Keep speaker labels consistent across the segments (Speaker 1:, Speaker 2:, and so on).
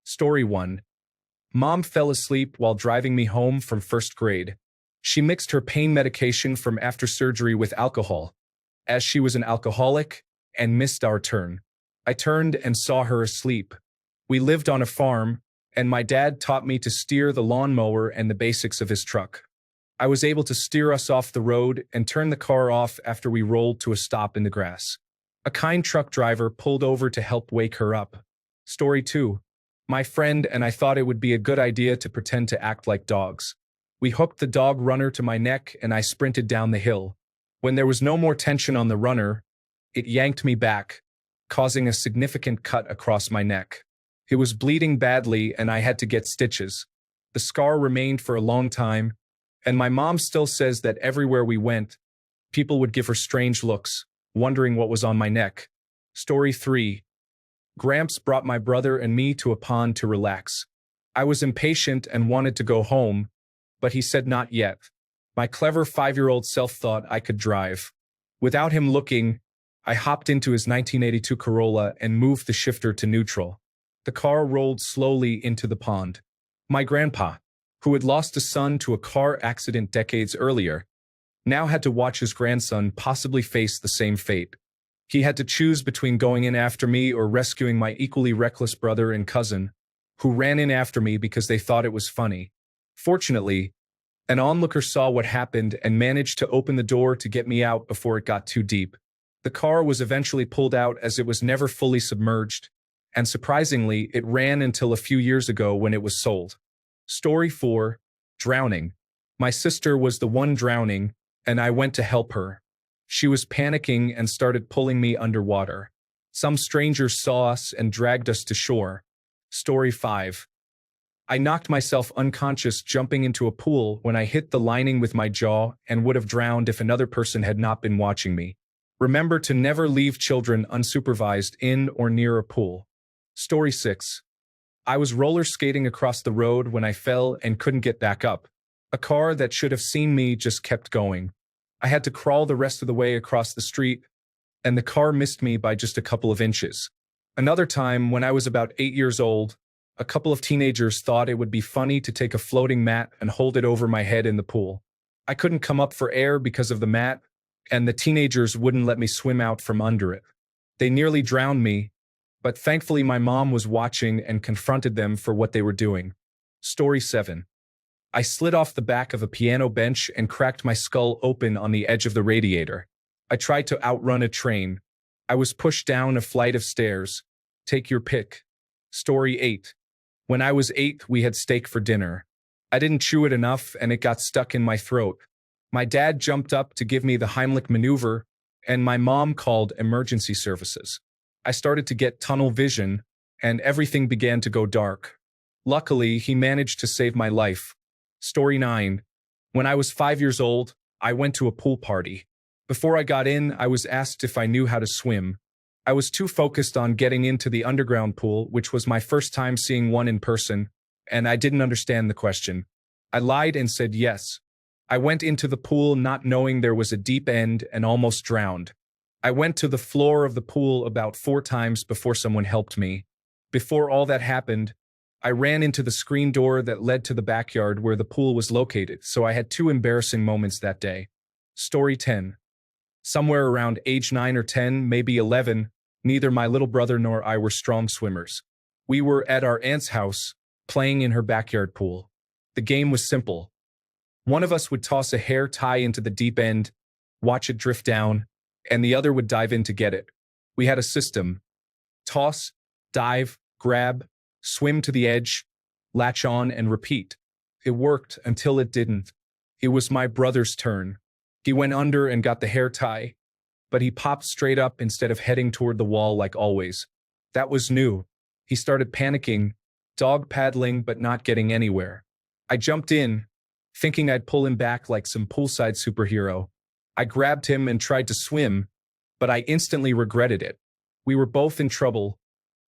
Speaker 1: Story 1. Mom fell asleep while driving me home from first grade. She mixed her pain medication from after surgery with alcohol, as she was an alcoholic, and missed our turn. I turned and saw her asleep. We lived on a farm, and my dad taught me to steer the lawnmower and the basics of his truck. I was able to steer us off the road and turn the car off after we rolled to a stop in the grass. A kind truck driver pulled over to help wake her up. Story 2. My friend and I thought it would be a good idea to pretend to act like dogs. We hooked the dog runner to my neck and I sprinted down the hill. When there was no more tension on the runner, it yanked me back, causing a significant cut across my neck. It was bleeding badly and I had to get stitches. The scar remained for a long time, and my mom still says that everywhere we went, people would give her strange looks, wondering what was on my neck. Story 3. Gramps brought my brother and me to a pond to relax. I was impatient and wanted to go home, but he said not yet. My clever 5-year-old self thought I could drive. Without him looking, I hopped into his 1982 Corolla and moved the shifter to neutral. The car rolled slowly into the pond. My grandpa, who had lost a son to a car accident decades earlier, now had to watch his grandson possibly face the same fate. He had to choose between going in after me or rescuing my equally reckless brother and cousin, who ran in after me because they thought it was funny. Fortunately, an onlooker saw what happened and managed to open the door to get me out before it got too deep. The car was eventually pulled out as it was never fully submerged, and surprisingly, it ran until a few years ago when it was sold. Story 4. Drowning. My sister was the one drowning, and I went to help her. She was panicking and started pulling me underwater. Some strangers saw us and dragged us to shore. Story 5. I knocked myself unconscious jumping into a pool when I hit the lining with my jaw and would have drowned if another person had not been watching me. Remember to never leave children unsupervised in or near a pool. Story 6. I was roller skating across the road when I fell and couldn't get back up. A car that should have seen me just kept going. I had to crawl the rest of the way across the street, and the car missed me by just a couple of inches. Another time, when I was about 8 years old, a couple of teenagers thought it would be funny to take a floating mat and hold it over my head in the pool. I couldn't come up for air because of the mat, and the teenagers wouldn't let me swim out from under it. They nearly drowned me, but thankfully my mom was watching and confronted them for what they were doing. Story 7. I slid off the back of a piano bench and cracked my skull open on the edge of the radiator. I tried to outrun a train. I was pushed down a flight of stairs. Take your pick. Story 8. When I was 8, we had steak for dinner. I didn't chew it enough and it got stuck in my throat. My dad jumped up to give me the Heimlich maneuver, and my mom called emergency services. I started to get tunnel vision, and everything began to go dark. Luckily, he managed to save my life. Story 9. When I was 5 years old, I went to a pool party. Before I got in, I was asked if I knew how to swim. I was too focused on getting into the underground pool, which was my first time seeing one in person, and I didn't understand the question. I lied and said yes. I went into the pool not knowing there was a deep end and almost drowned. I went to the floor of the pool about 4 times before someone helped me. Before all that happened, I ran into the screen door that led to the backyard where the pool was located, so I had 2 embarrassing moments that day. Story 10. Somewhere around age 9 or 10, maybe 11, neither my little brother nor I were strong swimmers. We were at our aunt's house, playing in her backyard pool. The game was simple. One of us would toss a hair tie into the deep end, watch it drift down, and the other would dive in to get it. We had a system: toss, dive, grab, swim to the edge, latch on, and repeat. It worked until it didn't. It was my brother's turn. He went under and got the hair tie, but he popped straight up instead of heading toward the wall like always. That was new. He started panicking, dog paddling but not getting anywhere. I jumped in, thinking I'd pull him back like some poolside superhero. I grabbed him and tried to swim, but I instantly regretted it. We were both in trouble,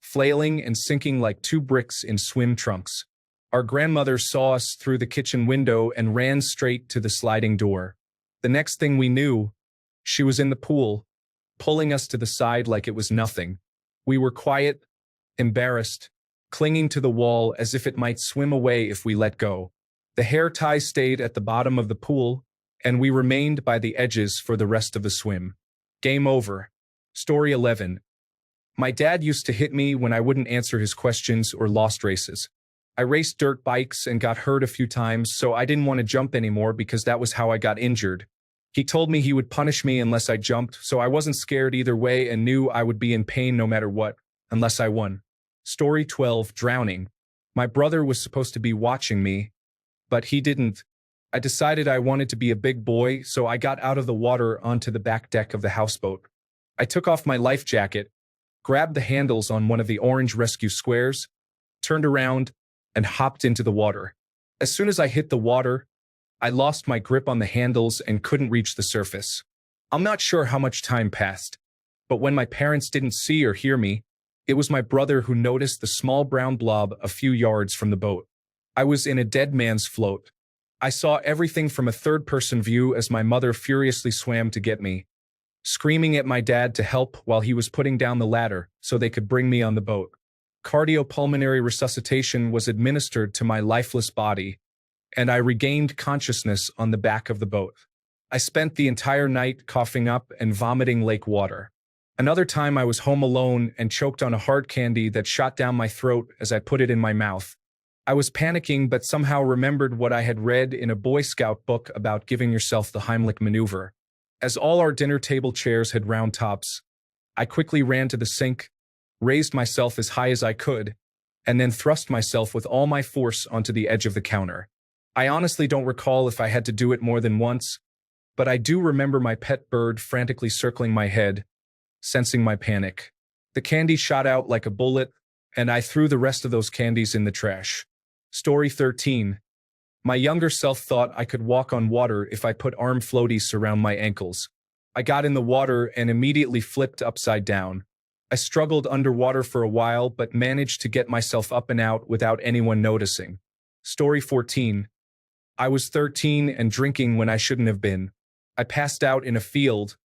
Speaker 1: flailing and sinking like 2 bricks in swim trunks. Our grandmother saw us through the kitchen window and ran straight to the sliding door. The next thing we knew, she was in the pool, pulling us to the side like it was nothing. We were quiet, embarrassed, clinging to the wall as if it might swim away if we let go. The hair tie stayed at the bottom of the pool, and we remained by the edges for the rest of the swim. Game over. Story 11. My dad used to hit me when I wouldn't answer his questions or lost races. I raced dirt bikes and got hurt a few times, so I didn't want to jump anymore because that was how I got injured. He told me he would punish me unless I jumped, so I wasn't scared either way and knew I would be in pain no matter what, unless I won. Story 12. Drowning. My brother was supposed to be watching me, but he didn't. I decided I wanted to be a big boy, so I got out of the water onto the back deck of the houseboat. I took off my life jacket, grabbed the handles on one of the orange rescue squares, turned around, and hopped into the water. As soon as I hit the water, I lost my grip on the handles and couldn't reach the surface. I'm not sure how much time passed, but when my parents didn't see or hear me, it was my brother who noticed the small brown blob a few yards from the boat. I was in a dead man's float. I saw everything from a third-person view as my mother furiously swam to get me, screaming at my dad to help while he was putting down the ladder so they could bring me on the boat. Cardiopulmonary resuscitation was administered to my lifeless body, and I regained consciousness on the back of the boat. I spent the entire night coughing up and vomiting lake water. Another time I was home alone and choked on a hard candy that shot down my throat as I put it in my mouth. I was panicking but somehow remembered what I had read in a Boy Scout book about giving yourself the Heimlich maneuver. As all our dinner table chairs had round tops, I quickly ran to the sink, raised myself as high as I could, and then thrust myself with all my force onto the edge of the counter. I honestly don't recall if I had to do it more than once, but I do remember my pet bird frantically circling my head, sensing my panic. The candy shot out like a bullet, and I threw the rest of those candies in the trash. Story 13. My younger self thought I could walk on water if I put arm floaties around my ankles. I got in the water and immediately flipped upside down. I struggled underwater for a while but managed to get myself up and out without anyone noticing. Story 14. I was 13 and drinking when I shouldn't have been. I passed out in a field,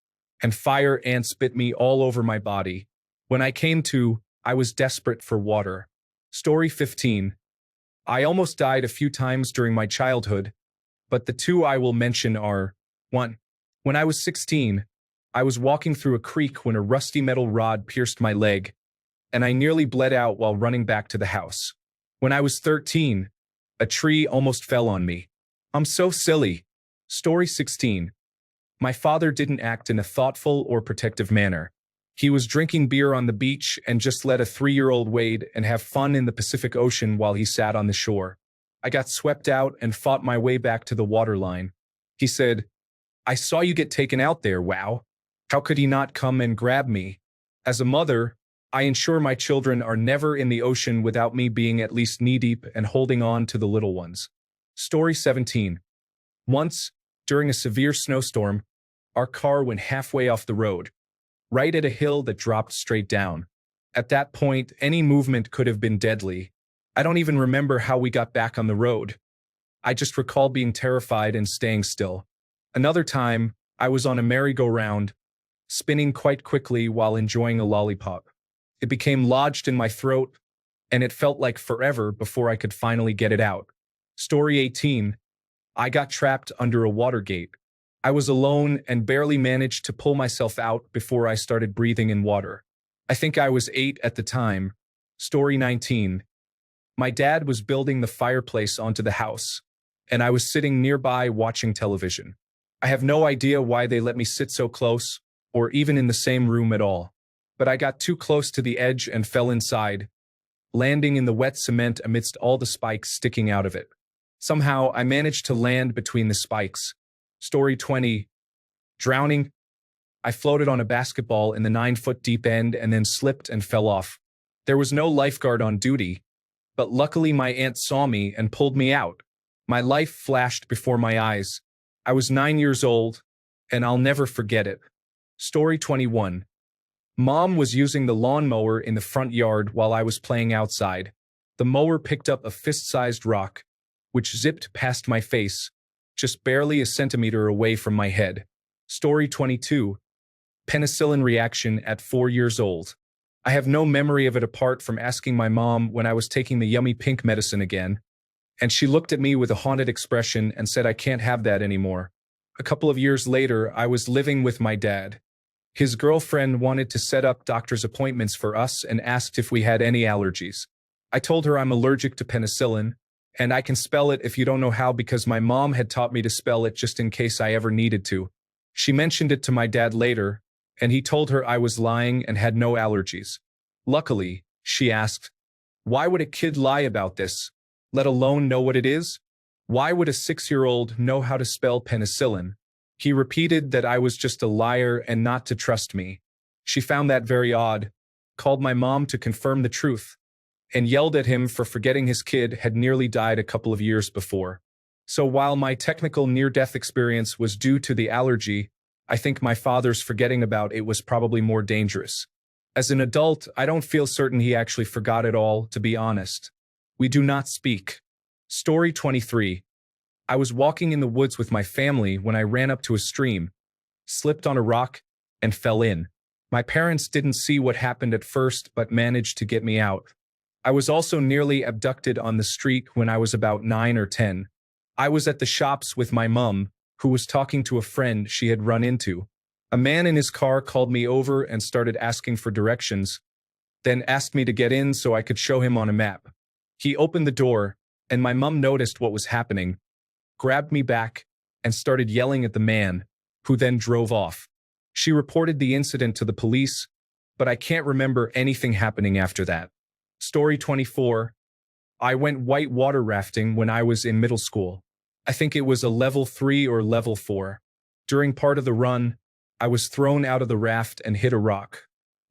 Speaker 1: and fire ants bit me all over my body. When I came to, I was desperate for water. Story 15. I almost died a few times during my childhood, but the two I will mention are: 1. When I was 16, I was walking through a creek when a rusty metal rod pierced my leg, and I nearly bled out while running back to the house. When I was 13, a tree almost fell on me. I'm so silly. Story 16. My father didn't act in a thoughtful or protective manner. He was drinking beer on the beach and just let a 3-year-old wade and have fun in the Pacific Ocean while he sat on the shore. I got swept out and fought my way back to the waterline. He said, "I saw you get taken out there, wow. How could he not come and grab me?" As a mother, I ensure my children are never in the ocean without me being at least knee-deep and holding on to the little ones. Story 17. Once, during a severe snowstorm, our car went halfway off the road, right at a hill that dropped straight down. At that point, any movement could have been deadly. I don't even remember how we got back on the road. I just recall being terrified and staying still. Another time, I was on a merry-go-round, spinning quite quickly while enjoying a lollipop. It became lodged in my throat, and it felt like forever before I could finally get it out. Story 18. I got trapped under a water gate. I was alone and barely managed to pull myself out before I started breathing in water. I think I was 8 at the time. Story 19. My dad was building the fireplace onto the house, and I was sitting nearby watching television. I have no idea why they let me sit so close, or even in the same room at all. But I got too close to the edge and fell inside, landing in the wet cement amidst all the spikes sticking out of it. Somehow, I managed to land between the spikes. Story 20. Drowning. I floated on a basketball in the 9-foot deep end and then slipped and fell off. There was no lifeguard on duty, but luckily my aunt saw me and pulled me out. My life flashed before my eyes. I was 9 years old, and I'll never forget it. Story 21. Mom was using the lawnmower in the front yard while I was playing outside. The mower picked up a fist-sized rock, which zipped past my face, just barely a centimeter away from my head. Story 22. Penicillin reaction at 4 years old. I have no memory of it apart from asking my mom when I was taking the yummy pink medicine again, and she looked at me with a haunted expression and said I can't have that anymore. A couple of years later, I was living with my dad. His girlfriend wanted to set up doctor's appointments for us and asked if we had any allergies. I told her I'm allergic to penicillin, and I can spell it if you don't know how because my mom had taught me to spell it just in case I ever needed to. She mentioned it to my dad later, and he told her I was lying and had no allergies. Luckily, she asked, why would a kid lie about this, let alone know what it is? Why would a 6-year-old know how to spell penicillin? He repeated that I was just a liar and not to trust me. She found that very odd, called my mom to confirm the truth, and yelled at him for forgetting his kid had nearly died a couple of years before. So while my technical near-death experience was due to the allergy, I think my father's forgetting about it was probably more dangerous. As an adult, I don't feel certain he actually forgot it all, to be honest. We do not speak. Story 23. I was walking in the woods with my family when I ran up to a stream, slipped on a rock, and fell in. My parents didn't see what happened at first but managed to get me out. I was also nearly abducted on the street when I was about 9 or 10. I was at the shops with my mum, who was talking to a friend she had run into. A man in his car called me over and started asking for directions, then asked me to get in so I could show him on a map. He opened the door, and my mum noticed what was happening, grabbed me back, and started yelling at the man, who then drove off. She reported the incident to the police, but I can't remember anything happening after that. Story 24. I went white water rafting when I was in middle school. I think it was a level 3 or level 4. During part of the run, I was thrown out of the raft and hit a rock.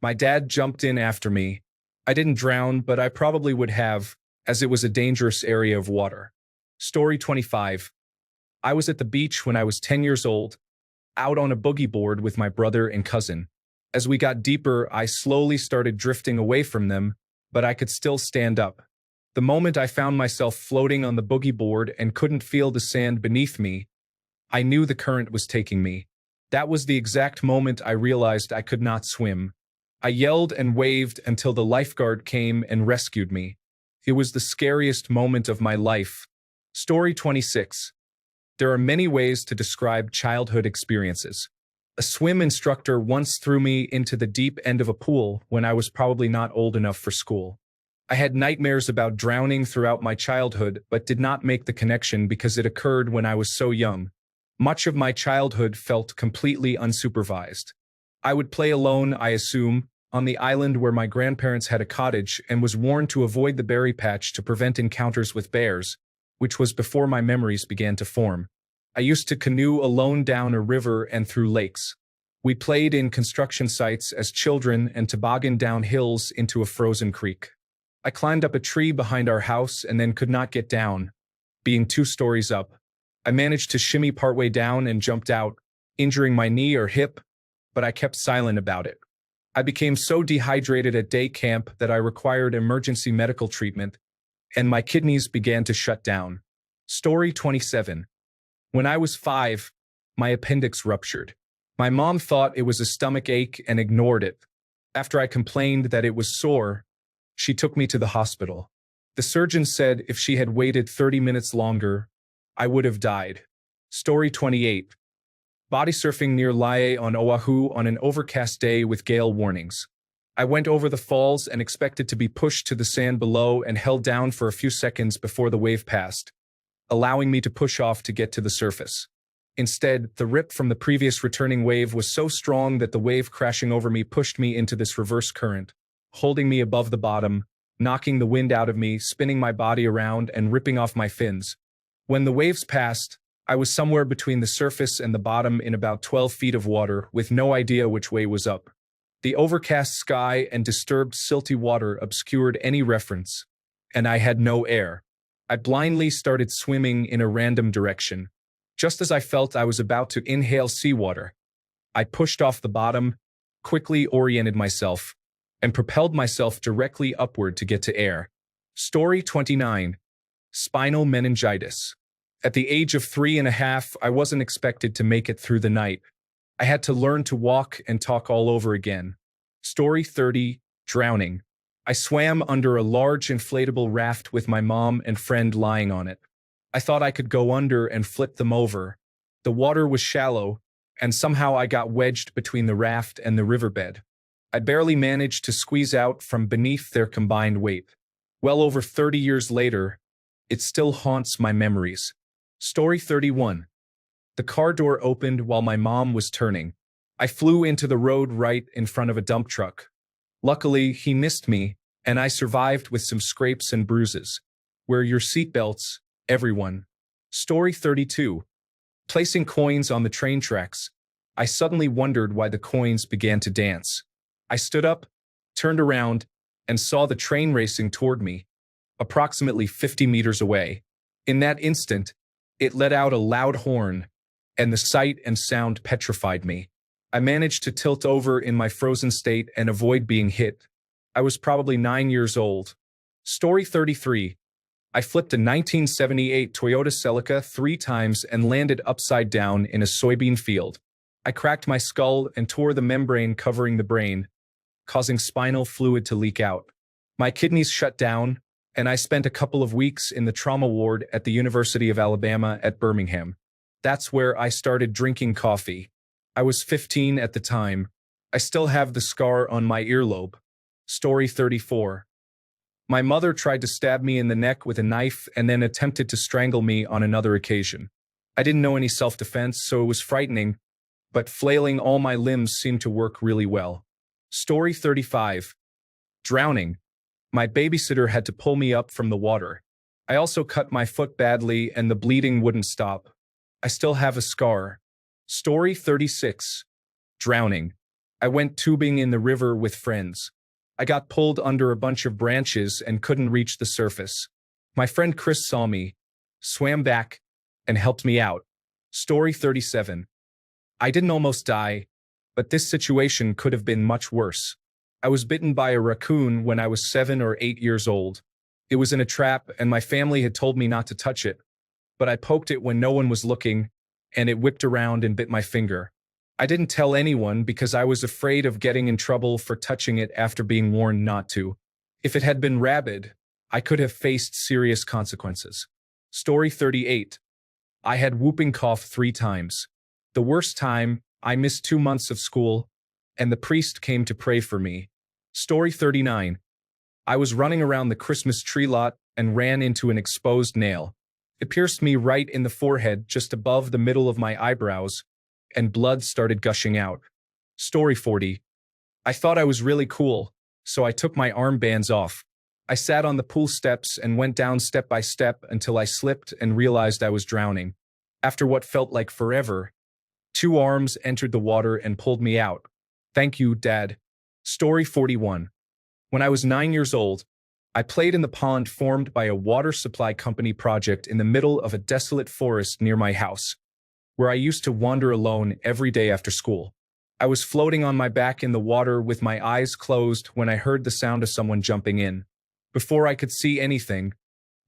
Speaker 1: My dad jumped in after me. I didn't drown, but I probably would have, as it was a dangerous area of water. Story 25. I was at the beach when I was 10 years old, out on a boogie board with my brother and cousin. As we got deeper, I slowly started drifting away from them, but I could still stand up. The moment I found myself floating on the boogie board and couldn't feel the sand beneath me, I knew the current was taking me. That was the exact moment I realized I could not swim. I yelled and waved until the lifeguard came and rescued me. It was the scariest moment of my life. Story 26. There are many ways to describe childhood experiences. A swim instructor once threw me into the deep end of a pool when I was probably not old enough for school. I had nightmares about drowning throughout my childhood, but did not make the connection because it occurred when I was so young. Much of my childhood felt completely unsupervised. I would play alone, I assume, on the island where my grandparents had a cottage and was warned to avoid the berry patch to prevent encounters with bears, which was before my memories began to form. I used to canoe alone down a river and through lakes. We played in construction sites as children and tobogganed down hills into a frozen creek. I climbed up a tree behind our house and then could not get down, being 2 stories up. I managed to shimmy partway down and jumped out, injuring my knee or hip, but I kept silent about it. I became so dehydrated at day camp that I required emergency medical treatment, and my kidneys began to shut down. Story 27. When I was 5, my appendix ruptured. My mom thought it was a stomach ache and ignored it. After I complained that it was sore, she took me to the hospital. The surgeon said if she had waited 30 minutes longer, I would have died. Story 28. Body surfing near Lae on Oahu on an overcast day with gale warnings. I went over the falls and expected to be pushed to the sand below and held down for a few seconds before the wave passed, allowing me to push off to get to the surface. Instead, the rip from the previous returning wave was so strong that the wave crashing over me pushed me into this reverse current, holding me above the bottom, knocking the wind out of me, spinning my body around, and ripping off my fins. When the waves passed, I was somewhere between the surface and the bottom in about 12 feet of water, with no idea which way was up. The overcast sky and disturbed silty water obscured any reference, and I had no air. I blindly started swimming in a random direction. Just as I felt I was about to inhale seawater, I pushed off the bottom, quickly oriented myself, and propelled myself directly upward to get to air. Story 29. Spinal meningitis. At the age of 3.5, I wasn't expected to make it through the night. I had to learn to walk and talk all over again. Story 30. Drowning. I swam under a large inflatable raft with my mom and friend lying on it. I thought I could go under and flip them over. The water was shallow, and somehow I got wedged between the raft and the riverbed. I barely managed to squeeze out from beneath their combined weight. Well over 30 years later, it still haunts my memories. Story 31. The car door opened while my mom was turning. I flew into the road right in front of a dump truck. Luckily, he missed me, and I survived with some scrapes and bruises. Wear your seatbelts, everyone. Story 32. Placing coins on the train tracks. I suddenly wondered why the coins began to dance. I stood up, turned around, and saw the train racing toward me, approximately 50 meters away. In that instant, it let out a loud horn, and the sight and sound petrified me. I managed to tilt over in my frozen state and avoid being hit. I was probably 9 years old. Story 33. I flipped a 1978 Toyota Celica 3 times and landed upside down in a soybean field. I cracked my skull and tore the membrane covering the brain, causing spinal fluid to leak out. My kidneys shut down, and I spent a couple of weeks in the trauma ward at the University of Alabama at Birmingham. That's where I started drinking coffee. I was 15 at the time. I still have the scar on my earlobe. Story 34. My mother tried to stab me in the neck with a knife and then attempted to strangle me on another occasion. I didn't know any self-defense, so it was frightening, but flailing all my limbs seemed to work really well. Story 35. Drowning. My babysitter had to pull me up from the water. I also cut my foot badly and the bleeding wouldn't stop. I still have a scar. Story 36. Drowning. I went tubing in the river with friends. I got pulled under a bunch of branches and couldn't reach the surface. My friend Chris saw me, swam back, and helped me out. Story 37. I didn't almost die, but this situation could have been much worse. I was bitten by a raccoon when I was 7 or 8 years old. It was in a trap and my family had told me not to touch it, but I poked it when no one was looking, and it whipped around and bit my finger. I didn't tell anyone because I was afraid of getting in trouble for touching it after being warned not to. If it had been rabid, I could have faced serious consequences. Story 38. I had whooping cough 3 times. The worst time, I missed 2 months of school, and the priest came to pray for me. Story 39. I was running around the Christmas tree lot and ran into an exposed nail. It pierced me right in the forehead just above the middle of my eyebrows, and blood started gushing out. Story 40. I thought I was really cool, so I took my armbands off. I sat on the pool steps and went down step by step until I slipped and realized I was drowning. After what felt like forever, 2 arms entered the water and pulled me out. Thank you, Dad. Story 41. When I was 9 years old, I played in the pond formed by a water supply company project in the middle of a desolate forest near my house, where I used to wander alone every day after school. I was floating on my back in the water with my eyes closed when I heard the sound of someone jumping in. Before I could see anything,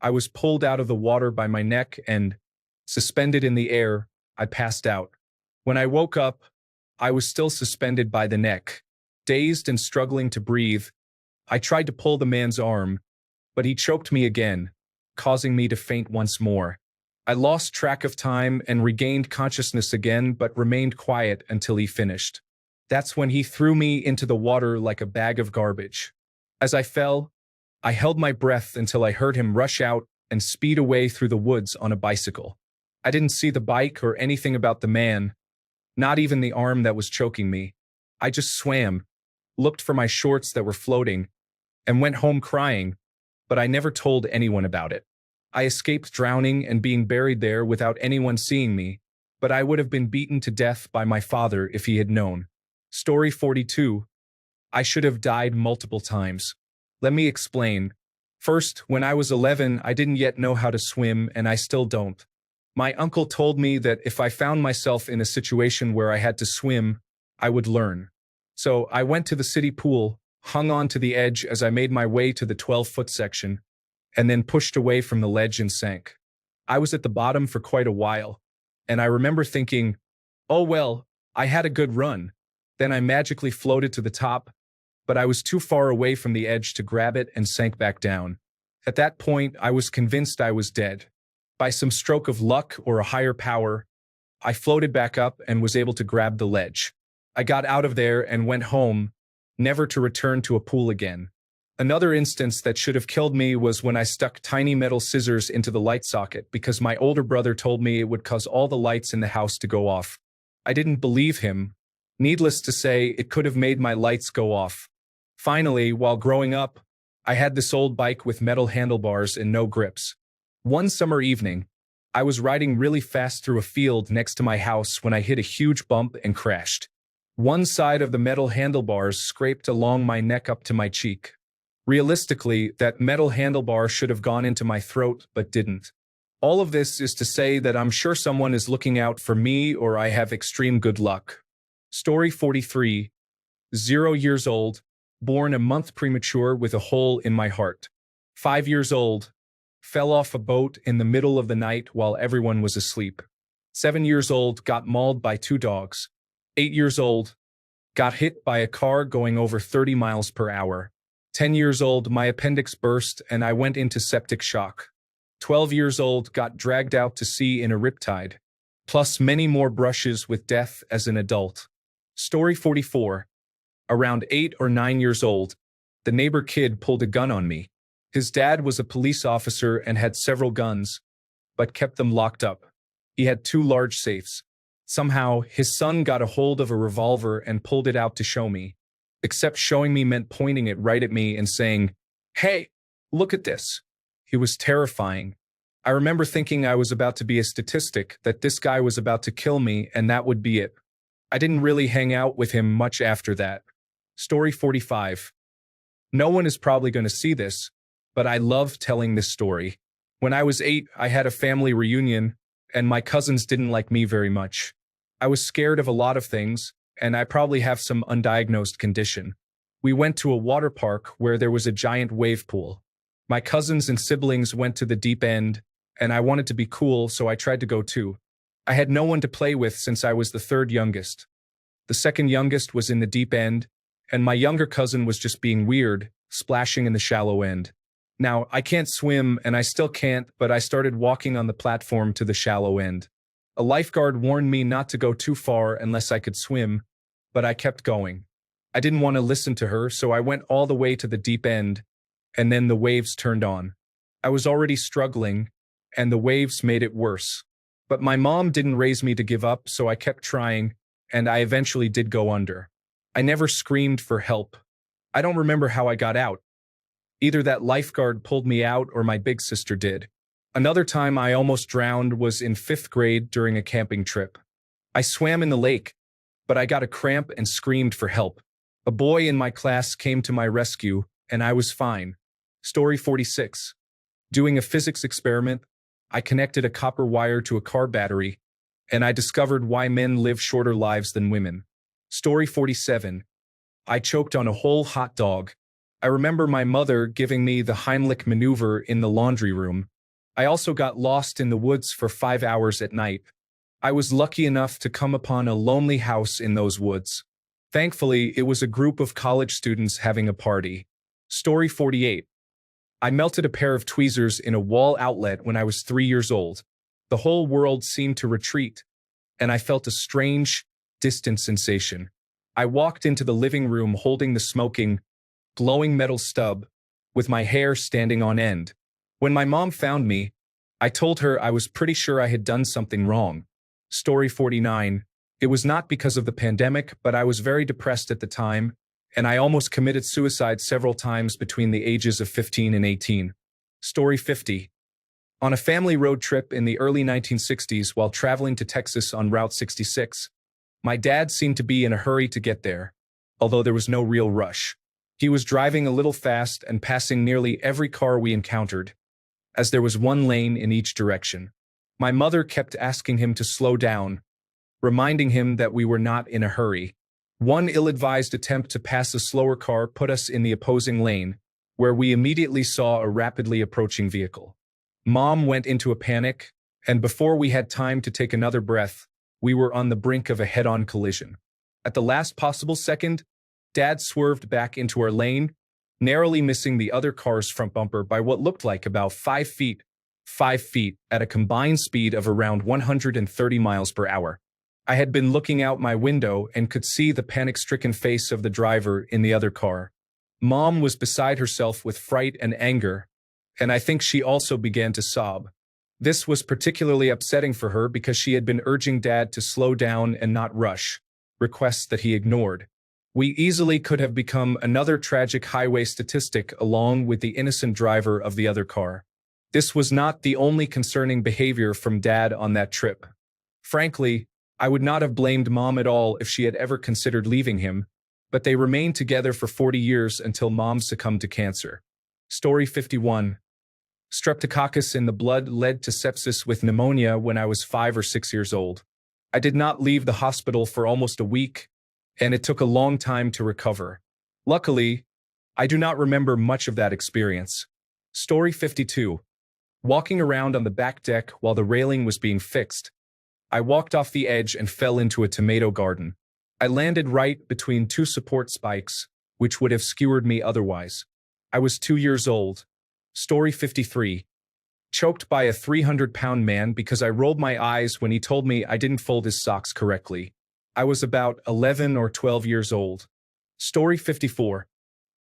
Speaker 1: I was pulled out of the water by my neck and, suspended in the air, I passed out. When I woke up, I was still suspended by the neck. Dazed and struggling to breathe, I tried to pull the man's arm, but he choked me again, causing me to faint once more. I lost track of time and regained consciousness again, but remained quiet until he finished. That's when he threw me into the water like a bag of garbage. As I fell, I held my breath until I heard him rush out and speed away through the woods on a bicycle. I didn't see the bike or anything about the man, not even the arm that was choking me. I just swam, looked for my shorts that were floating, and went home crying, but I never told anyone about it. I escaped drowning and being buried there without anyone seeing me, but I would have been beaten to death by my father if he had known. Story 42. I should have died multiple times. Let me explain. First, when I was 11, I didn't yet know how to swim, and I still don't. My uncle told me that if I found myself in a situation where I had to swim, I would learn. So I went to the city pool, hung on to the edge as I made my way to the 12-foot section, and then pushed away from the ledge and sank. I was at the bottom for quite a while, and I remember thinking, oh well, I had a good run. Then I magically floated to the top, but I was too far away from the edge to grab it and sank back down. At that point, I was convinced I was dead. By some stroke of luck or a higher power, I floated back up and was able to grab the ledge. I got out of there and went home, never to return to a pool again. Another instance that should have killed me was when I stuck tiny metal scissors into the light socket because my older brother told me it would cause all the lights in the house to go off. I didn't believe him. Needless to say, it could have made my lights go off. Finally, while growing up, I had this old bike with metal handlebars and no grips. One summer evening, I was riding really fast through a field next to my house when I hit a huge bump and crashed. One side of the metal handlebars scraped along my neck up to my cheek. Realistically, that metal handlebar should have gone into my throat, but didn't. All of this is to say that I'm sure someone is looking out for me or I have extreme good luck. Story 43. 0 years old, born a month premature with a hole in my heart. 5 years old, fell off a boat in the middle of the night while everyone was asleep. 7 years old, got mauled by 2 dogs. 8 years old, got hit by a car going over 30 miles per hour. 10 years old, my appendix burst and I went into septic shock. 12 years old, got dragged out to sea in a riptide. Plus many more brushes with death as an adult. Story 44. Around 8 or 9 years old, the neighbor kid pulled a gun on me. His dad was a police officer and had several guns, but kept them locked up. He had 2 large safes. Somehow, his son got a hold of a revolver and pulled it out to show me. Except showing me meant pointing it right at me and saying, "Hey, look at this." He was terrifying. I remember thinking I was about to be a statistic, that this guy was about to kill me and that would be it. I didn't really hang out with him much after that. Story 45. No one is probably going to see this, but I love telling this story. When I was 8, I had a family reunion, and my cousins didn't like me very much. I was scared of a lot of things, and I probably have some undiagnosed condition. We went to a water park where there was a giant wave pool. My cousins and siblings went to the deep end, and I wanted to be cool, so I tried to go too. I had no one to play with since I was the 3rd youngest. The 2nd youngest was in the deep end, and my younger cousin was just being weird, splashing in the shallow end. Now, I can't swim, and I still can't, but I started walking on the platform to the shallow end. A lifeguard warned me not to go too far unless I could swim, but I kept going. I didn't want to listen to her, so I went all the way to the deep end, and then the waves turned on. I was already struggling, and the waves made it worse. But my mom didn't raise me to give up, so I kept trying, and I eventually did go under. I never screamed for help. I don't remember how I got out. Either that lifeguard pulled me out or my big sister did. Another time I almost drowned was in 5th grade during a camping trip. I swam in the lake, but I got a cramp and screamed for help. A boy in my class came to my rescue, and I was fine. Story 46. Doing a physics experiment, I connected a copper wire to a car battery, and I discovered why men live shorter lives than women. Story 47. I choked on a whole hot dog. I remember my mother giving me the Heimlich maneuver in the laundry room. I also got lost in the woods for 5 hours at night. I was lucky enough to come upon a lonely house in those woods. Thankfully, it was a group of college students having a party. Story 48. I melted a pair of tweezers in a wall outlet when I was 3 years old. The whole world seemed to retreat, and I felt a strange, distant sensation. I walked into the living room holding the smoking, glowing metal stub, with my hair standing on end. When my mom found me, I told her I was pretty sure I had done something wrong. Story 49. It was not because of the pandemic, but I was very depressed at the time, and I almost committed suicide several times between the ages of 15 and 18. Story 50. On a family road trip in the early 1960s while traveling to Texas on Route 66, my dad seemed to be in a hurry to get there, although there was no real rush. He was driving a little fast and passing nearly every car we encountered, as there was one lane in each direction. My mother kept asking him to slow down, reminding him that we were not in a hurry. One ill-advised attempt to pass a slower car put us in the opposing lane, where we immediately saw a rapidly approaching vehicle. Mom went into a panic, and before we had time to take another breath, we were on the brink of a head-on collision. At the last possible second, Dad swerved back into our lane, narrowly missing the other car's front bumper by what looked like about 5 feet. 5 feet at a combined speed of around 130 miles per hour. I had been looking out my window and could see the panic-stricken face of the driver in the other car. Mom was beside herself with fright and anger, and I think she also began to sob. This was particularly upsetting for her because she had been urging Dad to slow down and not rush, requests that he ignored. We easily could have become another tragic highway statistic along with the innocent driver of the other car. This was not the only concerning behavior from Dad on that trip. Frankly, I would not have blamed Mom at all if she had ever considered leaving him, but they remained together for 40 years until Mom succumbed to cancer. Story 51. Streptococcus in the blood led to sepsis with pneumonia when I was 5 or 6 years old. I did not leave the hospital for almost a week, and it took a long time to recover. Luckily, I do not remember much of that experience. Story 52. Walking around on the back deck while the railing was being fixed, I walked off the edge and fell into a tomato garden. I landed right between 2 support spikes, which would have skewered me otherwise. I was 2 years old. Story 53. Choked by a 300-pound man because I rolled my eyes when he told me I didn't fold his socks correctly. I was about 11 or 12 years old. Story 54.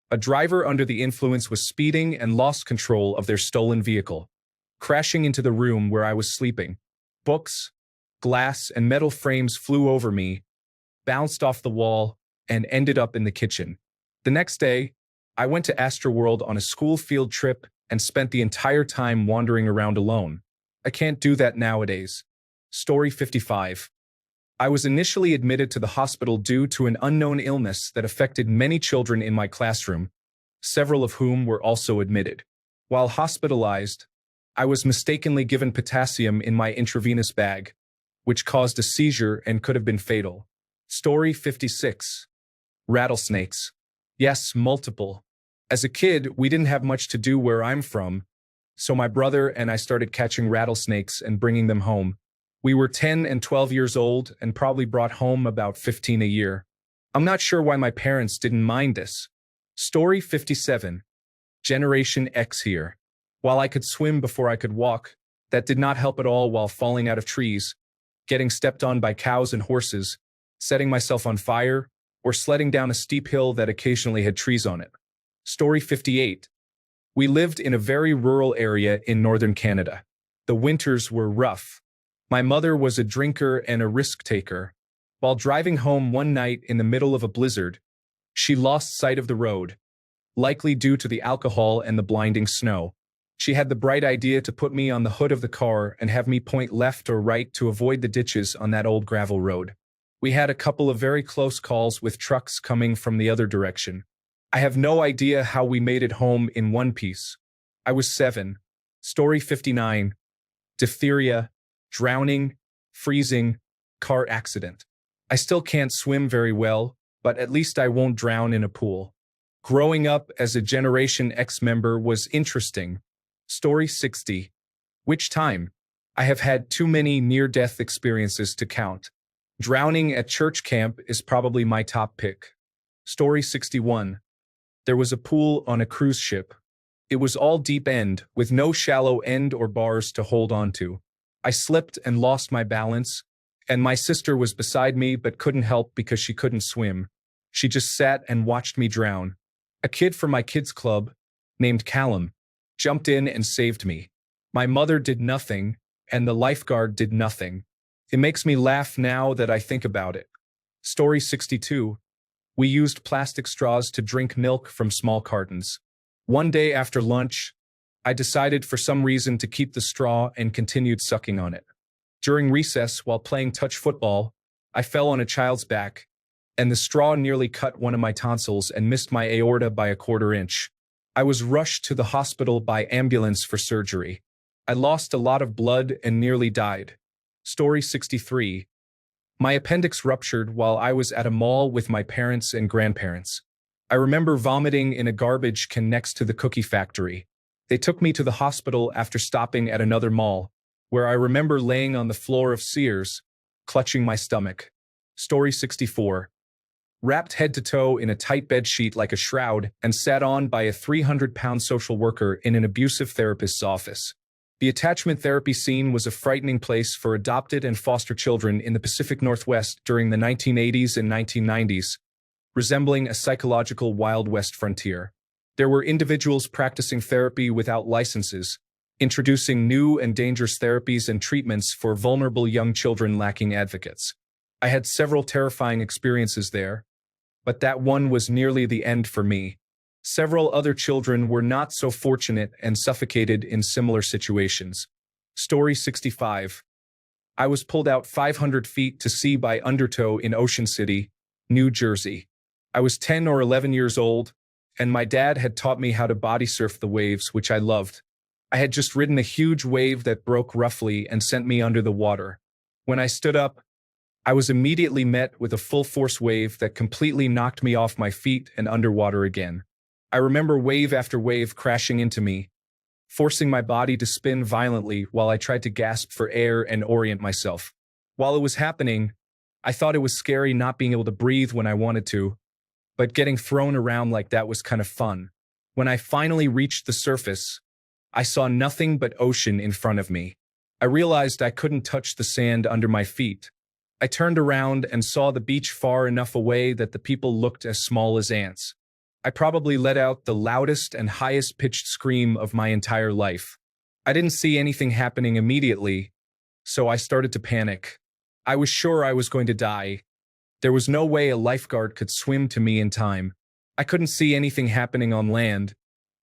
Speaker 1: A driver under the influence was speeding and lost control of their stolen vehicle, crashing into the room where I was sleeping. Books, glass, and metal frames flew over me, bounced off the wall, and ended up in the kitchen. The next day, I went to Astroworld on a school field trip and spent the entire time wandering around alone. I can't do that nowadays. Story 55. I was initially admitted to the hospital due to an unknown illness that affected many children in my classroom, several of whom were also admitted. While hospitalized, I was mistakenly given potassium in my intravenous bag, which caused a seizure and could have been fatal. Story 56. Rattlesnakes. Yes, multiple. As a kid, we didn't have much to do where I'm from, so my brother and I started catching rattlesnakes and bringing them home. We were 10 and 12 years old and probably brought home about 15 a year. I'm not sure why my parents didn't mind this. Story 57. Generation X here. While I could swim before I could walk, that did not help at all while falling out of trees, getting stepped on by cows and horses, setting myself on fire, or sledding down a steep hill that occasionally had trees on it. Story 58. We lived in a very rural area in northern Canada. The winters were rough. My mother was a drinker and a risk-taker. While driving home one night in the middle of a blizzard, she lost sight of the road, likely due to the alcohol and the blinding snow. She had the bright idea to put me on the hood of the car and have me point left or right to avoid the ditches on that old gravel road. We had a couple of very close calls with trucks coming from the other direction. I have no idea how we made it home in one piece. I was 7. Story 59. Diphtheria, drowning, freezing, car accident. I still can't swim very well, but at least I won't drown in a pool. Growing up as a Generation X member was interesting. Story 60. Which time? I have had too many near-death experiences to count. Drowning at church camp is probably my top pick. Story 61. There was a pool on a cruise ship. It was all deep end, with no shallow end or bars to hold on to. I slipped and lost my balance, and my sister was beside me but couldn't help because she couldn't swim. She just sat and watched me drown. A kid from my kids' club, named Callum, jumped in and saved me. My mother did nothing, and the lifeguard did nothing. It makes me laugh now that I think about it. Story 62. We used plastic straws to drink milk from small cartons. One day after lunch, I decided for some reason to keep the straw and continued sucking on it. During recess, while playing touch football, I fell on a child's back, and the straw nearly cut one of my tonsils and missed my aorta by a 1/4 inch. I was rushed to the hospital by ambulance for surgery. I lost a lot of blood and nearly died. Story 63. My appendix ruptured while I was at a mall with my parents and grandparents. I remember vomiting in a garbage can next to the cookie factory. They took me to the hospital after stopping at another mall, where I remember laying on the floor of Sears, clutching my stomach. Story 64. wrapped head to toe in a tight bed sheet like a shroud and sat on by a 300-pound social worker in an abusive therapist's office. The attachment therapy scene was a frightening place for adopted and foster children in the Pacific Northwest during the 1980s and 1990s, resembling a psychological Wild West frontier. There were individuals practicing therapy without licenses, introducing new and dangerous therapies and treatments for vulnerable young children lacking advocates. I had several terrifying experiences there, but that one was nearly the end for me. Several other children were not so fortunate and suffocated in similar situations. Story 65. I was pulled out 500 feet to sea by undertow in Ocean City, New Jersey. I was 10 or 11 years old, and my dad had taught me how to body surf the waves, which I loved. I had just ridden a huge wave that broke roughly and sent me under the water. When I stood up, I was immediately met with a full-force wave that completely knocked me off my feet and underwater again. I remember wave after wave crashing into me, forcing my body to spin violently while I tried to gasp for air and orient myself. While it was happening, I thought it was scary not being able to breathe when I wanted to, but getting thrown around like that was kind of fun. When I finally reached the surface, I saw nothing but ocean in front of me. I realized I couldn't touch the sand under my feet. I turned around and saw the beach far enough away that the people looked as small as ants. I probably let out the loudest and highest-pitched scream of my entire life. I didn't see anything happening immediately, so I started to panic. I was sure I was going to die. There was no way a lifeguard could swim to me in time. I couldn't see anything happening on land,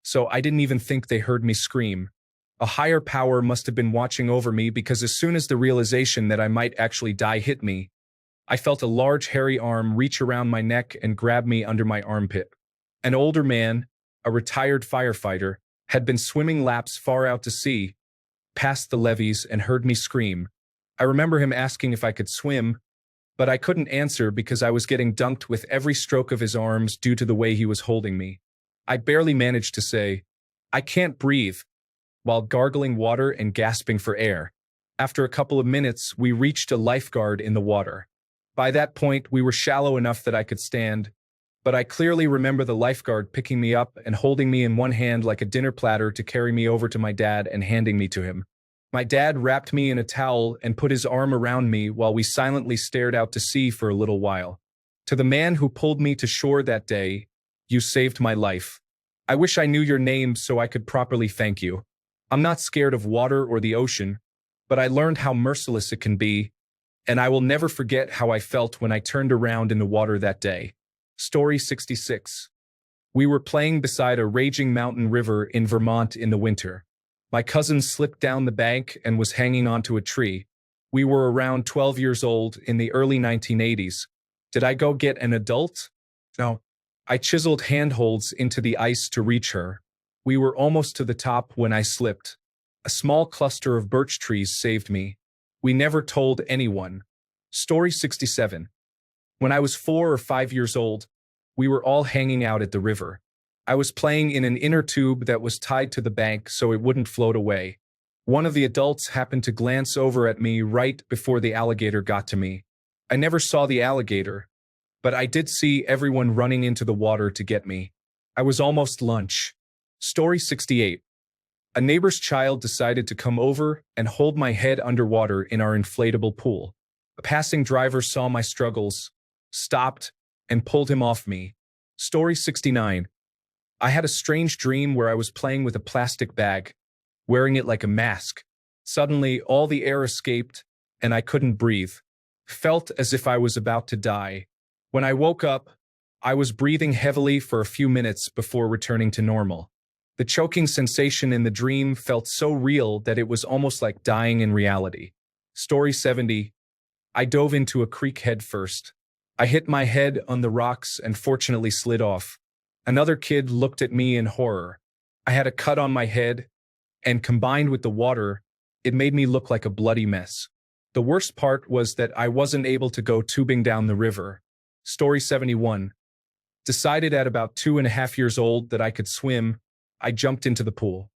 Speaker 1: so I didn't even think they heard me scream. A higher power must have been watching over me because as soon as the realization that I might actually die hit me, I felt a large hairy arm reach around my neck and grab me under my armpit. An older man, a retired firefighter, had been swimming laps far out to sea, past the levees, and heard me scream. I remember him asking if I could swim, but I couldn't answer because I was getting dunked with every stroke of his arms due to the way he was holding me. I barely managed to say, "I can't breathe," while gargling water and gasping for air. After a couple of minutes, we reached a lifeguard in the water. By that point, we were shallow enough that I could stand, but I clearly remember the lifeguard picking me up and holding me in one hand like a dinner platter to carry me over to my dad and handing me to him. My dad wrapped me in a towel and put his arm around me while we silently stared out to sea for a little while. To the man who pulled me to shore that day, you saved my life. I wish I knew your name so I could properly thank you. I'm not scared of water or the ocean, but I learned how merciless it can be, and I will never forget how I felt when I turned around in the water that day. Story 66. We were playing beside a raging mountain river in Vermont in the winter. My cousin slipped down the bank and was hanging onto a tree. We were around 12 years old in the early 1980s. Did I go get an adult? No. I chiseled handholds into the ice to reach her. We were almost to the top when I slipped. A small cluster of birch trees saved me. We never told anyone. Story 67. When I was 4 or 5 years old, we were all hanging out at the river. I was playing in an inner tube that was tied to the bank so it wouldn't float away. One of the adults happened to glance over at me right before the alligator got to me. I never saw the alligator, but I did see everyone running into the water to get me. I was almost lunch. Story 68. A neighbor's child decided to come over and hold my head underwater in our inflatable pool. A passing driver saw my struggles, stopped, and pulled him off me. Story 69. I had a strange dream where I was playing with a plastic bag, wearing it like a mask. Suddenly, all the air escaped, and I couldn't breathe. Felt as if I was about to die. When I woke up, I was breathing heavily for a few minutes before returning to normal. The choking sensation in the dream felt so real that it was almost like dying in reality. Story 70. I dove into a creek head first. I hit my head on the rocks and fortunately slid off. Another kid looked at me in horror. I had a cut on my head, and combined with the water, it made me look like a bloody mess. The worst part was that I wasn't able to go tubing down the river. Story 71. Decided at about 2.5 years old that I could swim, I jumped into the pool.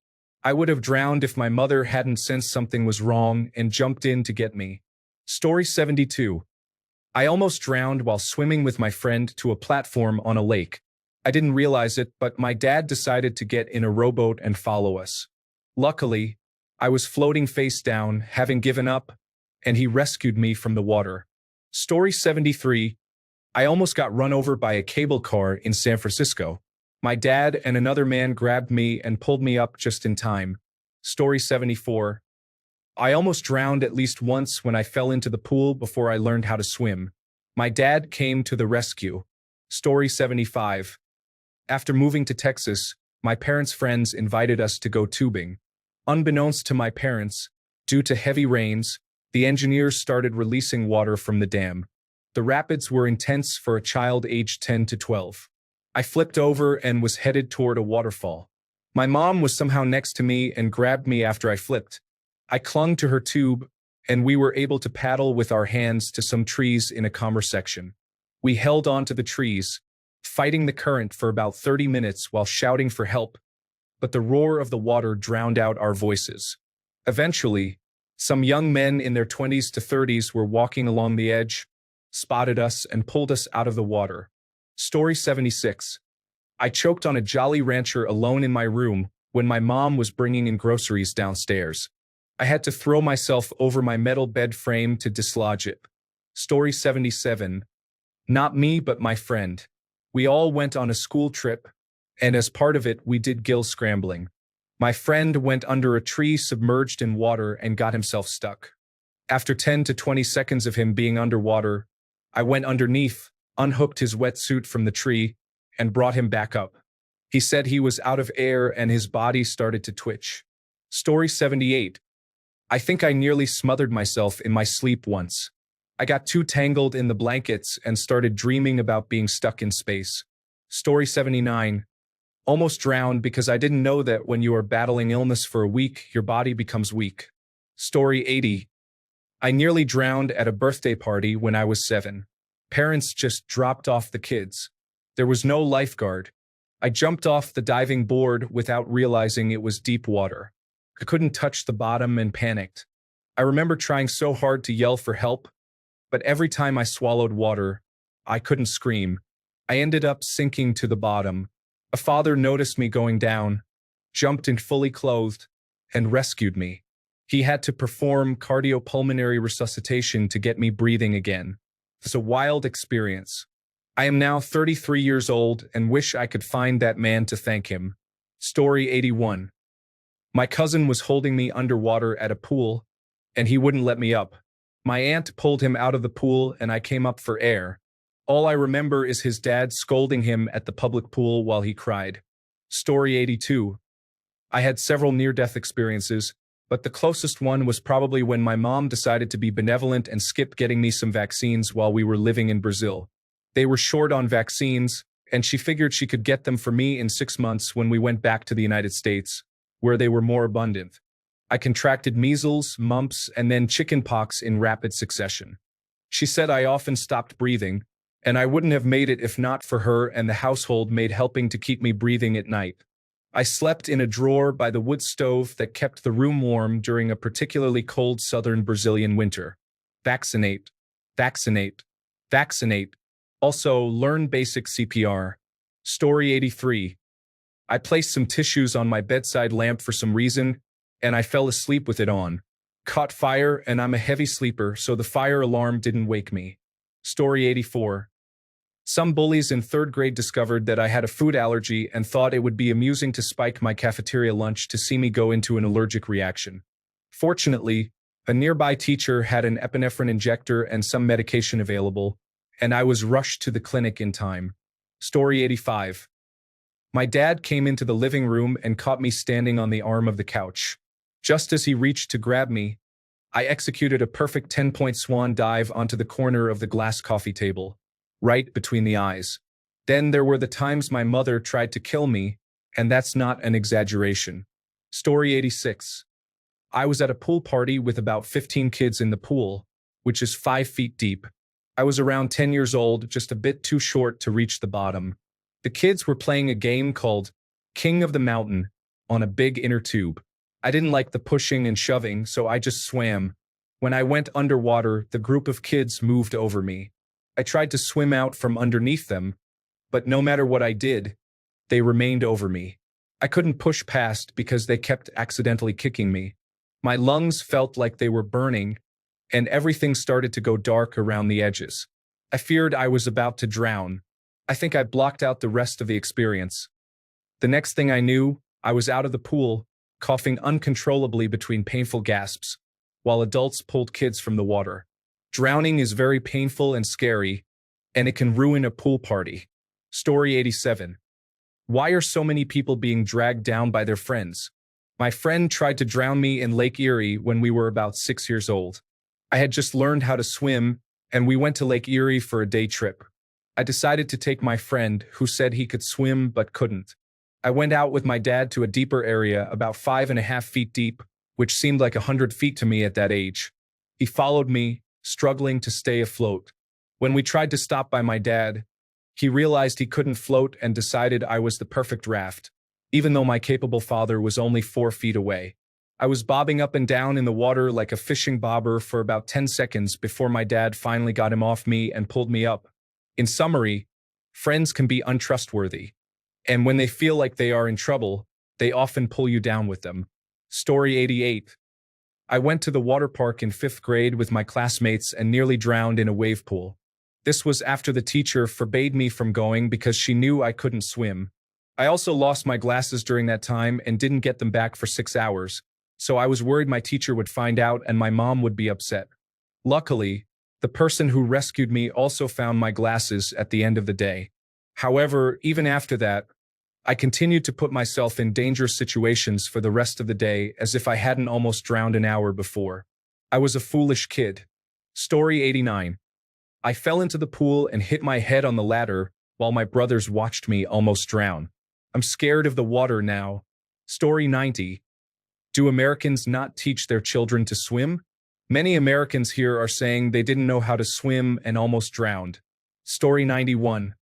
Speaker 1: I would have drowned if my mother hadn't sensed something was wrong and jumped in to get me. Story 72. I almost drowned while swimming with my friend to a platform on a lake. I didn't realize it, but my dad decided to get in a rowboat and follow us. Luckily, I was floating face down, having given up, and he rescued me from the water. Story 73. I almost got run over by a cable car in San Francisco. My dad and another man grabbed me and pulled me up just in time. Story 74. I almost drowned at least once when I fell into the pool before I learned how to swim. My dad came to the rescue. Story 75. After moving to Texas, my parents' friends invited us to go tubing. Unbeknownst to my parents, due to heavy rains, the engineers started releasing water from the dam. The rapids were intense for a child aged 10 to 12. I flipped over and was headed toward a waterfall. My mom was somehow next to me and grabbed me after I flipped. I clung to her tube, and we were able to paddle with our hands to some trees in a calmer section. We held on to the trees, fighting the current for about 30 minutes while shouting for help, but the roar of the water drowned out our voices. Eventually, some young men in their 20s to 30s were walking along the edge, spotted us, and pulled us out of the water. Story 76. I choked on a Jolly Rancher alone in my room when my mom was bringing in groceries downstairs. I had to throw myself over my metal bed frame to dislodge it. Story 77. Not me, but my friend. We all went on a school trip, and as part of it, we did gill scrambling. My friend went under a tree submerged in water and got himself stuck. After 10 to 20 seconds of him being underwater, I went underneath, unhooked his wetsuit from the tree, and brought him back up. He said he was out of air and his body started to twitch. Story 78. I think I nearly smothered myself in my sleep once. I got too tangled in the blankets and started dreaming about being stuck in space. Story 79. Almost drowned because I didn't know that when you are battling illness for a week, your body becomes weak. Story 80. I nearly drowned at a birthday party when I was 7. Parents just dropped off the kids. There was no lifeguard. I jumped off the diving board without realizing it was deep water. I couldn't touch the bottom and panicked. I remember trying so hard to yell for help, but every time I swallowed water, I couldn't scream. I ended up sinking to the bottom. A father noticed me going down, jumped in fully clothed, and rescued me. He had to perform cardiopulmonary resuscitation to get me breathing again. It's a wild experience. I am now 33 years old and wish I could find that man to thank him. Story 81. My cousin was holding me underwater at a pool, and he wouldn't let me up. My aunt pulled him out of the pool and I came up for air. All I remember is his dad scolding him at the public pool while he cried. Story 82. I had several near-death experiences, but the closest one was probably when my mom decided to be benevolent and skipped getting me some vaccines while we were living in Brazil. They were short on vaccines, and she figured she could get them for me in 6 months when we went back to the United States, where they were more abundant. I contracted measles, mumps, and then chickenpox in rapid succession. She said I often stopped breathing, and I wouldn't have made it if not for her and the household maid helping to keep me breathing at night. I slept in a drawer by the wood stove that kept the room warm during a particularly cold southern Brazilian winter. Vaccinate. Vaccinate. Vaccinate. Also, learn basic CPR. Story 83. I placed some tissues on my bedside lamp for some reason, and I fell asleep with it on. Caught fire, and I'm a heavy sleeper, so the fire alarm didn't wake me. Story 84. Some bullies in 3rd grade discovered that I had a food allergy and thought it would be amusing to spike my cafeteria lunch to see me go into an allergic reaction. Fortunately, a nearby teacher had an epinephrine injector and some medication available, and I was rushed to the clinic in time. Story 85. My dad came into the living room and caught me standing on the arm of the couch. Just as he reached to grab me, I executed a perfect 10-point swan dive onto the corner of the glass coffee table, right between the eyes. Then there were the times my mother tried to kill me, and that's not an exaggeration. Story 86. I was at a pool party with about 15 kids in the pool, which is 5 feet deep. I was around 10 years old, just a bit too short to reach the bottom. The kids were playing a game called King of the Mountain on a big inner tube. I didn't like the pushing and shoving, so I just swam. When I went underwater, the group of kids moved over me. I tried to swim out from underneath them, but no matter what I did, they remained over me. I couldn't push past because they kept accidentally kicking me. My lungs felt like they were burning, and everything started to go dark around the edges. I feared I was about to drown. I think I blocked out the rest of the experience. The next thing I knew, I was out of the pool, coughing uncontrollably between painful gasps, while adults pulled kids from the water. Drowning is very painful and scary, and it can ruin a pool party. Story 87. Why are so many people being dragged down by their friends? My friend tried to drown me in Lake Erie when we were about 6 years old. I had just learned how to swim, and we went to Lake Erie for a day trip. I decided to take my friend, who said he could swim but couldn't. I went out with my dad to a deeper area, about 5.5 feet deep, which seemed like 100 feet to me at that age. He followed me, struggling to stay afloat. When we tried to stop by my dad, he realized he couldn't float and decided I was the perfect raft, even though my capable father was only 4 feet away. I was bobbing up and down in the water like a fishing bobber for about 10 seconds before my dad finally got him off me and pulled me up. In summary, friends can be untrustworthy, and when they feel like they are in trouble, they often pull you down with them. Story 88. I went to the water park in 5th grade with my classmates and nearly drowned in a wave pool. This was after the teacher forbade me from going because she knew I couldn't swim. I also lost my glasses during that time and didn't get them back for 6 hours, so I was worried my teacher would find out and my mom would be upset. Luckily, the person who rescued me also found my glasses at the end of the day. However, even after that, I continued to put myself in dangerous situations for the rest of the day as if I hadn't almost drowned an hour before. I was a foolish kid. Story 89. I fell into the pool and hit my head on the ladder while my brothers watched me almost drown. I'm scared of the water now. Story 90. Do Americans not teach their children to swim? Many Americans here are saying they didn't know how to swim and almost drowned. Story 91.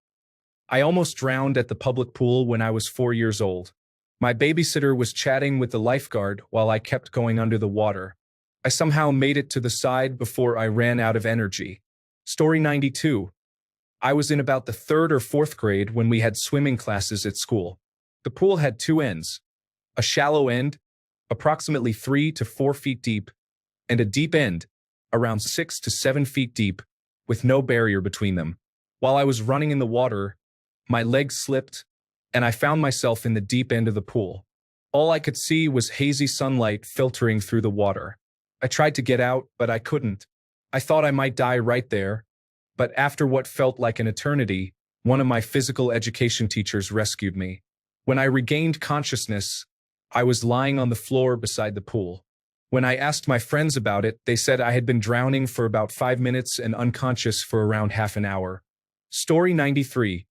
Speaker 1: I almost drowned at the public pool when I was 4 years old. My babysitter was chatting with the lifeguard while I kept going under the water. I somehow made it to the side before I ran out of energy. Story 92. I was in about the 3rd or 4th grade when we had swimming classes at school. The pool had 2 ends, a shallow end, approximately 3 to 4 feet deep, and a deep end, around 6 to 7 feet deep, with no barrier between them. While I was running in the water, my legs slipped, and I found myself in the deep end of the pool. All I could see was hazy sunlight filtering through the water. I tried to get out, but I couldn't. I thought I might die right there, but after what felt like an eternity, one of my physical education teachers rescued me. When I regained consciousness, I was lying on the floor beside the pool. When I asked my friends about it, they said I had been drowning for about 5 minutes and unconscious for around half an hour. Story 93.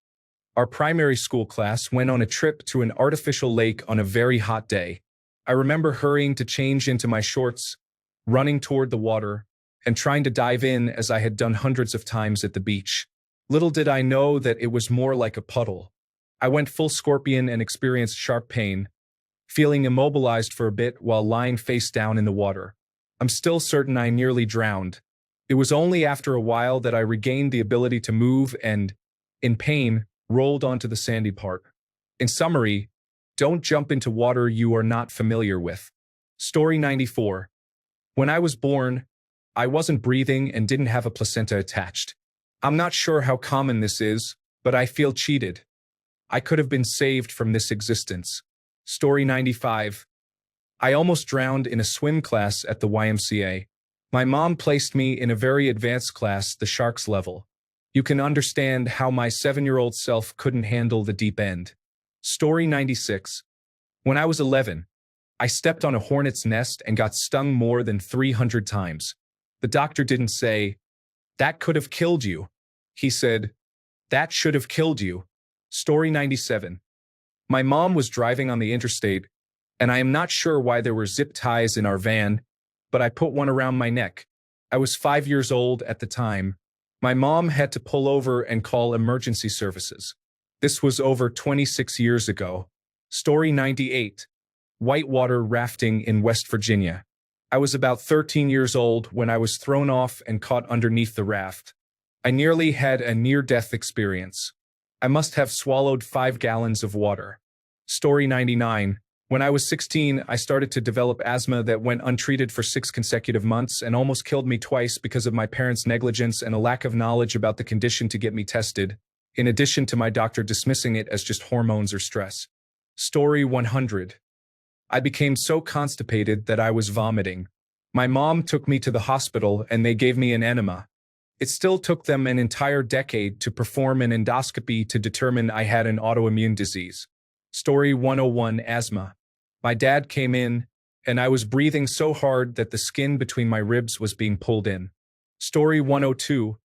Speaker 1: Our primary school class went on a trip to an artificial lake on a very hot day. I remember hurrying to change into my shorts, running toward the water, and trying to dive in as I had done hundreds of times at the beach. Little did I know that it was more like a puddle. I went full scorpion and experienced sharp pain, feeling immobilized for a bit while lying face down in the water. I'm still certain I nearly drowned. It was only after a while that I regained the ability to move and, in pain, rolled onto the sandy part. In summary, don't jump into water you are not familiar with. Story 94. When I was born, I wasn't breathing and didn't have a placenta attached. I'm not sure how common this is, but I feel cheated. I could have been saved from this existence. Story 95. I almost drowned in a swim class at the YMCA. My mom placed me in a very advanced class, the sharks level. You can understand how my 7-year-old self couldn't handle the deep end. Story 96. When I was 11, I stepped on a hornet's nest and got stung more than 300 times. The doctor didn't say, "That could have killed you." He said, "That should have killed you." Story 97. My mom was driving on the interstate, and I am not sure why there were zip ties in our van, but I put one around my neck. I was 5 years old at the time. My mom had to pull over and call emergency services. This was over 26 years ago. Story 98. Whitewater rafting in West Virginia. I was about 13 years old when I was thrown off and caught underneath the raft. I nearly had a near-death experience. I must have swallowed 5 gallons of water. Story 99. When I was 16, I started to develop asthma that went untreated for 6 consecutive months and almost killed me twice because of my parents' negligence and a lack of knowledge about the condition to get me tested, in addition to my doctor dismissing it as just hormones or stress. Story 100. I became so constipated that I was vomiting. My mom took me to the hospital and they gave me an enema. It still took them an entire decade to perform an endoscopy to determine I had an autoimmune disease. Story 101. Asthma. My dad came in, and I was breathing so hard that the skin between my ribs was being pulled in. Story 102.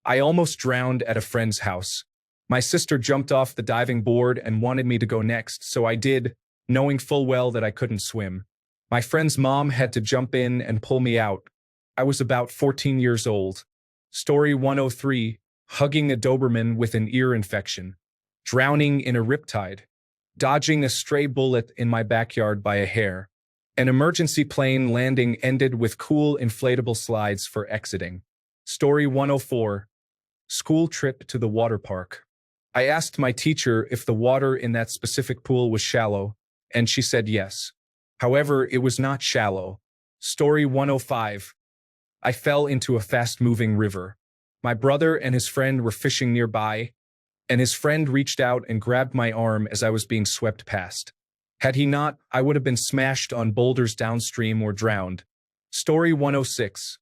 Speaker 1: I almost drowned at a friend's house. My sister jumped off the diving board and wanted me to go next, so I did, knowing full well that I couldn't swim. My friend's mom had to jump in and pull me out. I was about 14 years old. Story 103. Hugging a Doberman with an ear infection. Drowning in a riptide. Dodging a stray bullet in my backyard by a hair. An emergency plane landing ended with cool inflatable slides for exiting. Story 104. School trip to the water park. I asked my teacher if the water in that specific pool was shallow, and she said yes. However, it was not shallow. Story 105. I fell into a fast-moving river. My brother and his friend were fishing nearby, and his friend reached out and grabbed my arm as I was being swept past. Had he not, I would have been smashed on boulders downstream or drowned. Story 106.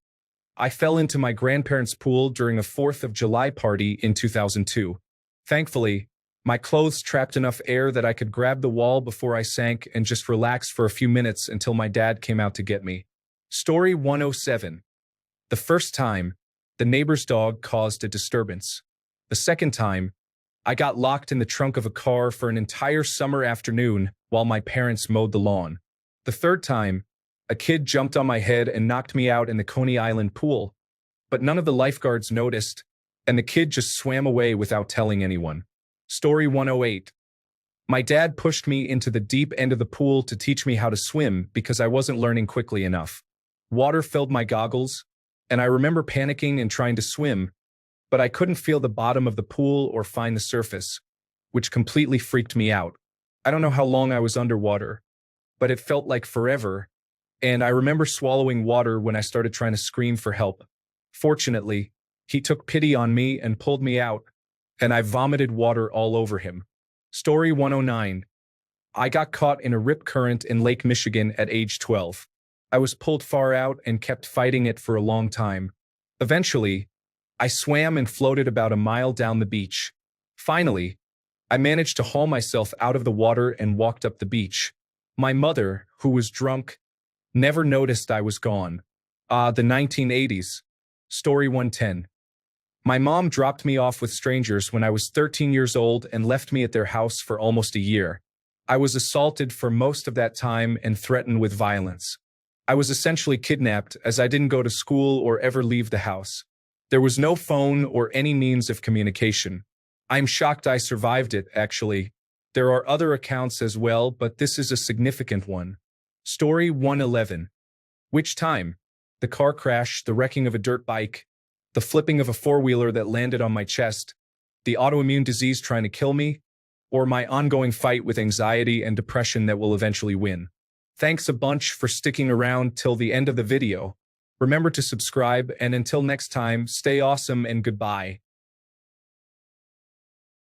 Speaker 1: I fell into my grandparents' pool during a 4th of July party in 2002. Thankfully, my clothes trapped enough air that I could grab the wall before I sank and just relax for a few minutes until my dad came out to get me. Story 107. The first time, the neighbor's dog caused a disturbance. The second time, I got locked in the trunk of a car for an entire summer afternoon while my parents mowed the lawn. The third time, a kid jumped on my head and knocked me out in the Coney Island pool, but none of the lifeguards noticed, and the kid just swam away without telling anyone. Story 108. My dad pushed me into the deep end of the pool to teach me how to swim because I wasn't learning quickly enough. Water filled my goggles, and I remember panicking and trying to swim, but I couldn't feel the bottom of the pool or find the surface, which completely freaked me out. I don't know how long I was underwater, but it felt like forever, and I remember swallowing water when I started trying to scream for help. Fortunately, he took pity on me and pulled me out, and I vomited water all over him. Story 109. I got caught in a rip current in Lake Michigan at age 12. I was pulled far out and kept fighting it for a long time. Eventually, I swam and floated about a mile down the beach. Finally, I managed to haul myself out of the water and walked up the beach. My mother, who was drunk, never noticed I was gone. The 1980s. Story 110. My mom dropped me off with strangers when I was 13 years old and left me at their house for almost a year. I was assaulted for most of that time and threatened with violence. I was essentially kidnapped as I didn't go to school or ever leave the house. There was no phone or any means of communication. I'm shocked I survived it, actually. There are other accounts as well, but this is a significant one. Story 111. Which time? The car crash, the wrecking of a dirt bike, the flipping of a four-wheeler that landed on my chest, the autoimmune disease trying to kill me, or my ongoing fight with anxiety and depression that will eventually win. Thanks a bunch for sticking around till the end of the video. Remember to subscribe, and until next time, stay awesome and goodbye.